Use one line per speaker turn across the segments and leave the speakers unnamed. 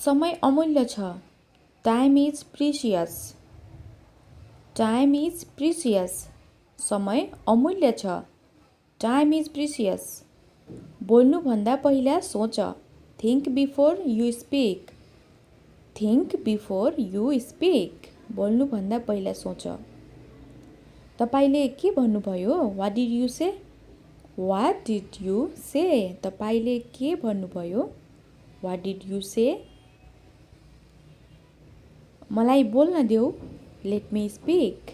समय अमूल्य छ। Time is precious. Time is precious. समय अमूल्य छ। Time is precious. बोल्नुभन्दा पहिला सोच। Think before you speak. Think before you speak. बोल्नुभन्दा पहिला सोच। तपाईँले के भन्नुभयो? What did you say? What did you say? तपाईँले के भन्नुभयो? What did you say? मलाई बोल्न देऊ। Let me speak.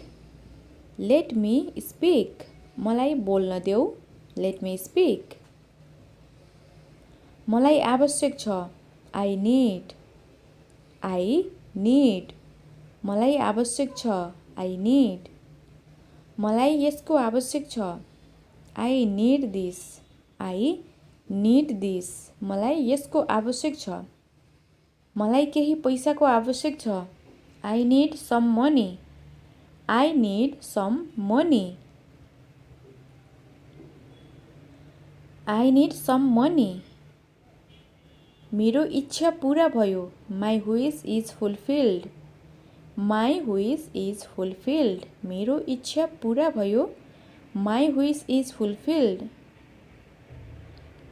Let me speak. मलाई बोल्न देऊ। Let me speak. मलाई आवश्यक छ। I need. I need. मलाई आवश्यक छ। I need. मलाई यसको आवश्यक छ। I need this. I need this. मलाई यसको आवश्यक छ। मलाई केही पैसाको आवश्यक छ। I need some money. I need some money. I need some money. मेरो इच्छा पूरा भयो। My wish is fulfilled. My wish is fulfilled. मेरो इच्छा पूरा भयो। My wish is fulfilled.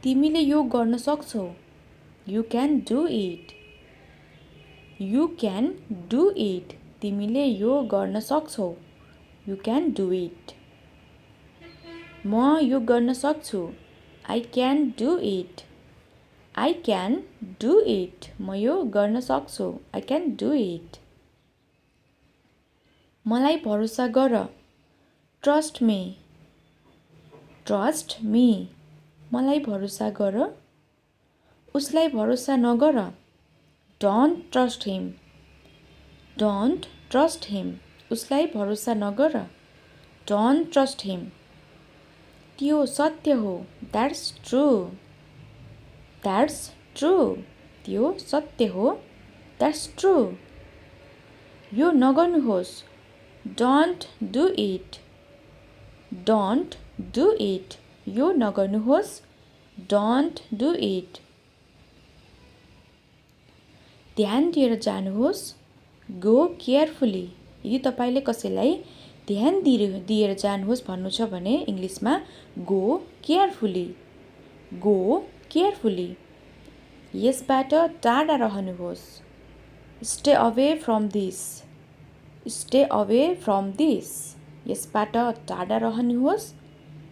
तिमीले यो गर्न सक्छौ। You can do it. You can do it. तिमीले यो गर्न सक्छौ। You can do it. म यो गर्न सक्छु। I can do it. I can do it. म यो गर्न सक्छु। I can do it. मलाई भरोसा गर। Trust me. Trust me. मलाई भरोसा गर। उसलाई भरोसा नगर। Don't trust him. Don't trust him. उसलाई भरोसा नगर। Don't trust him. त्यो सत्य हो। That's true. That's true. त्यो सत्य हो। That's true. यो नगर्नुहोस्। Don't do it. Don't do it. यो नगर्नुहोस्। Don't do it. ध्यान दिएर जानुहोस्। Go carefully. यदि तपाईँले कसैलाई ध्यान दिएर जानुहोस् भन्नु छ भने इङ्ग्लिसमा गो केयरफुली। Go carefully. यसबाट टाढा रहनुहोस्। Stay away from this. Stay away from this. यसबाट टाढा रहनुहोस्।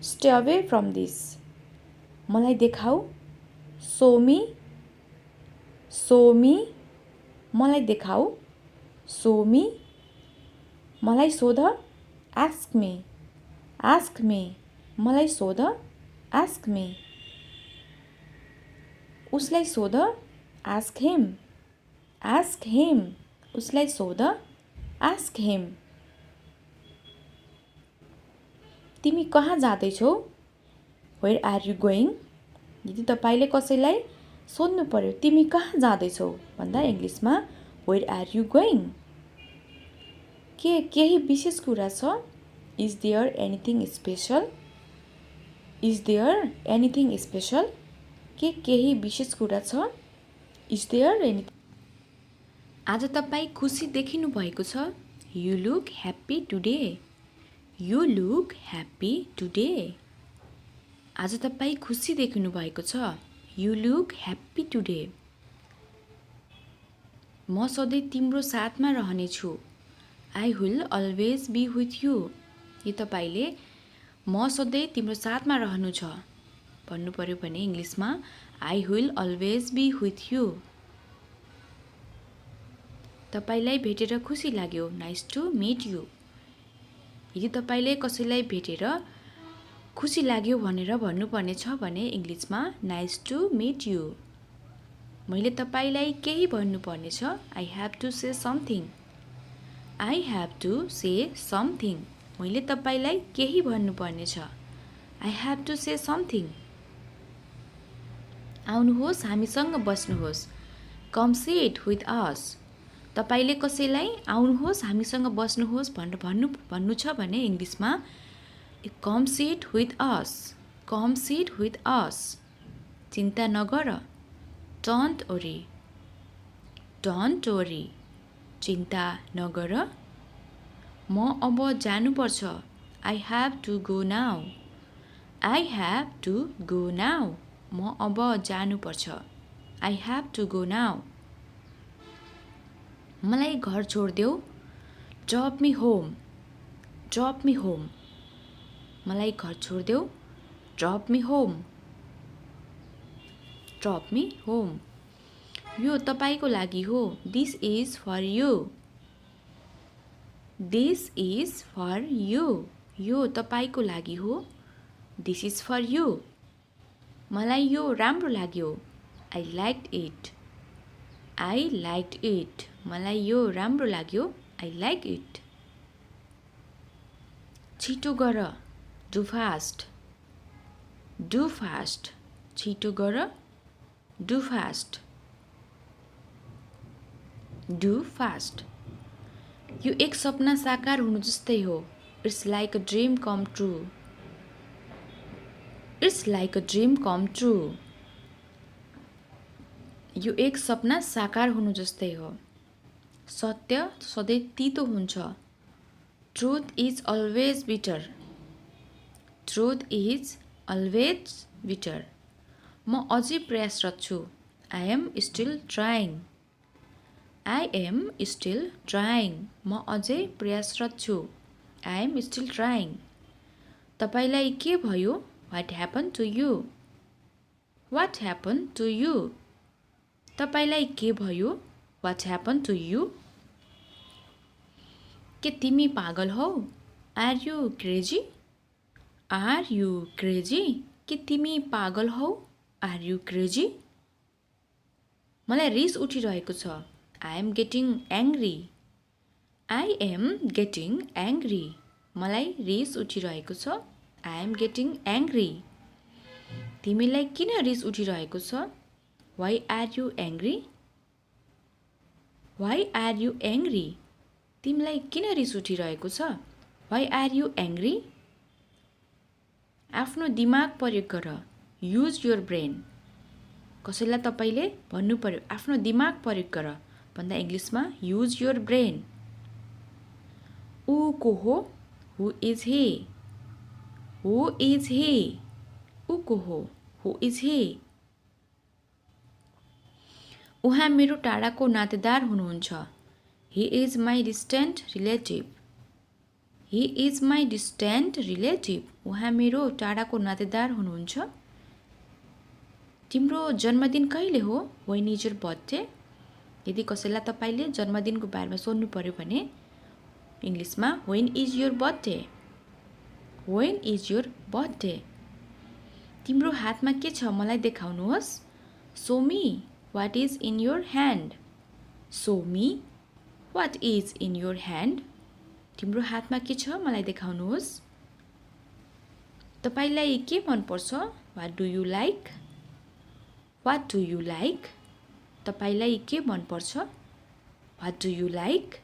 Stay away from this. मलाई देखाऊ। Show me. Show me. मलाई देखाऊ। Show me. मलाई सोध। Ask me. Ask me. मलाई सोध। Ask me. उसलाई सोध। Ask him. Ask him. उसलाई सोध। Ask him. तिमी कहाँ जाँदैछौ? Where are you going? यदि तपाईँले कसैलाई सोध्नु पर्यो तिमी कहाँ जाँदैछौ भन्दा इङ्ग्लिसमा वेयर आर यु गोइङ? केही विशेष कुरा छ? Is there anything special? Is there anything special? केही विशेष कुरा छ? Is there anything? आज तपाईँ खुसी देखिनु भएको छ। You look happy today. You look happy today. आज तपाईँ खुसी देखिनु भएको छ। You look happy today. म सधैँ तिम्रो साथमा रहनेछु। I will always be with you. यदि तपाईँले म सधैँ तिम्रो साथमा रहनु छ भन्नु पर्यो भने इङ्ग्लिसमा I will always be with you. तपाईँलाई भेटेर खुसी लाग्यो। Nice to meet you. यदि तपाईँले कसैलाई भेटेर खुसी लाग्यो भनेर भन्नुपर्ने छ भने इङ्ग्लिसमा नाइस टु मिट यु। मैले तपाईँलाई केही भन्नुपर्ने छ। I have to say something. I have to say something. मैले तपाईँलाई केही भन्नुपर्ने छ। I have to say something. आउनुहोस् हामीसँग बस्नुहोस्। Come sit with us. तपाईँले कसैलाई आउनुहोस् हामीसँग बस्नुहोस् भनेर भन्नु छ भने इङ्ग्लिसमा कम sit with us. Com sit with अस। चिन्ता नगर। Don't worry. डोन्ट वरी चिन्ता नगर म अब जानुपर्छ I have to go now I have to go now म अब जानुपर्छ I have to go now मलाई घर छोडिदेऊ drop me home drop me home मलाई घर छोडिदेऊ drop me home drop me home यो तपाईको लागि हो this is for you this is for you यो तपाईको लागि हो दिस इज फर यु मलाई यो राम्रो लाग्यो I liked it I liked it मलाई यो राम्रो लाग्यो आई लाइक इट छिटो गर डु फास्ट छिटो गर डु फास्ट यो एक सपना साकार हुनु जस्तै हो it's like a dream com true it's like a dream com true यो एक सपना साकार हुनु जस्तै हो सत्य सधैँ तीतो हुन्छ truth is always bitter truth is always bitter म अझै प्रयासरत छु आई एम स्टिल ट्राइङ म अझै प्रयासरत छु आई एम स्टिल ट्राइङ तपाईलाई के भयो what happen to you what happen to you तपाईलाई के भयो वाट ह्यापन टु यु के तिमी पागल हौ आर यु क्रेजी के तिमी पागल हौ आर यु क्रेजी मलाई रिस उठिरहेको छ आई एम गेटिङ एङ्ग्री मलाई रिस उठिरहेको छ आई एम गेटिङ एङ्ग्री तिमीलाई किन रिस उठिरहेको छ वाइ आर यु एङ्ग्री तिमीलाई किन रिस उठिरहेको छ वाइ आर यु एङ्ग्री आफ्नो दिमाग प्रयोग गर युज योर ब्रेन कसैलाई तपाईँले भन्नु पर्यो आफ्नो दिमाग प्रयोग गर भन्दा इङ्ग्लिसमा युज योर ब्रेन ऊ को हो हु इज हे ऊ को हो हु इज हे उहाँ मेरो टाढाको नातेदार हुनुहुन्छ he is my distant relative उहाँ मेरो टाढाको नातेदार हुनुहुन्छ तिम्रो जन्मदिन कहिले हो वेन इज योर बर्थडे यदि कसैलाई तपाईँले जन्मदिनको बारेमा सोध्नु पर्यो भने इङ्ग्लिसमा वेन इज योर बर्थडे तिम्रो हातमा के छ मलाई देखाउनुहोस् show me what is in your hand तिम्रो हातमा के छ मलाई देखाउनुहोस् तपाईलाई के मनपर्छ वाट डु यु लाइक तपाईलाई के मनपर्छ वाट डु यु लाइक